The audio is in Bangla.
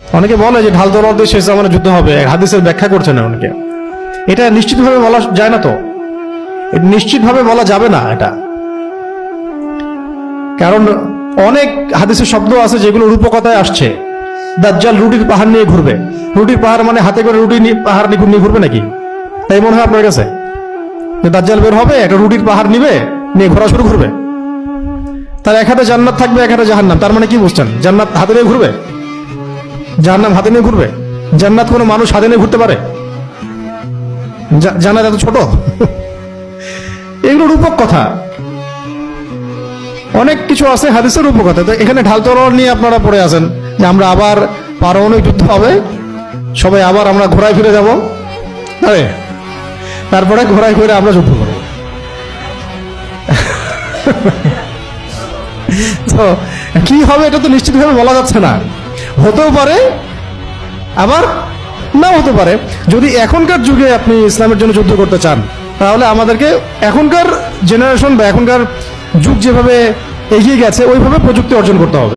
অনেকে বলে যে ঢাল তলোয়ার দিয়ে শেষ জামানে যুদ্ধ হবে, হাদিসের ব্যাখ্যা করছে না অনেকে। এটা নিশ্চিতভাবে বলা যায় না, তো এটা নিশ্চিতভাবে বলা যাবে না এটা, কারণ অনেক হাদিসের শব্দ আছে যেগুলো রূপকথায় আসছে। দাজ্জাল রুটির পাহাড় নিয়ে ঘুরবে। রুটির পাহাড় মানে হাতে করে রুটি পাহাড় নিয়ে ঘুরবে নাকি? তাই মনে হয় আপনার কাছে যে দাজ্জাল বের হবে, একটা রুটির পাহাড় নিয়ে ঘোরা শুরু করবে? তার এক হাতে জান্নাত থাকবে, এক হাতে জাহান্নাম। তার মানে কি বুঝছেন? জান্নাত হাতে নিয়ে ঘুরবে, জাহান্নাম হাতে নিয়ে ঘুরবে? জান্নাত কোনো মানুষ হাতে নিয়ে ঘুরতে পারে? জান্নাত এত ছোট? এগুলো রূপক কথা। অনেক কিছু আছে হাদিসের রূপকথা। তো এখানে ঢাল তলোয়ার নিয়ে আপনারা পড়ে আছেন যে আমরা আবার পারমাণবিক যুদ্ধ হবে, সবাই আবার আমরা ঘোড়ায় ফিরে যাব, তারপরে ঘোড়ায় ফিরে আমরা যুদ্ধ করব। তো কি হবে এটা তো নিশ্চিতভাবে বলা যাচ্ছে না। হতেও পারে, আবার নাও হতে পারে। যদি এখনকার যুগে আপনি ইসলামের জন্য যুদ্ধ করতে চান, তাহলে আমাদেরকে এখনকার জেনারেশন বা এখনকার যুগ যেভাবে এগিয়ে গেছে ওইভাবে প্রযুক্তি অর্জন করতে হবে।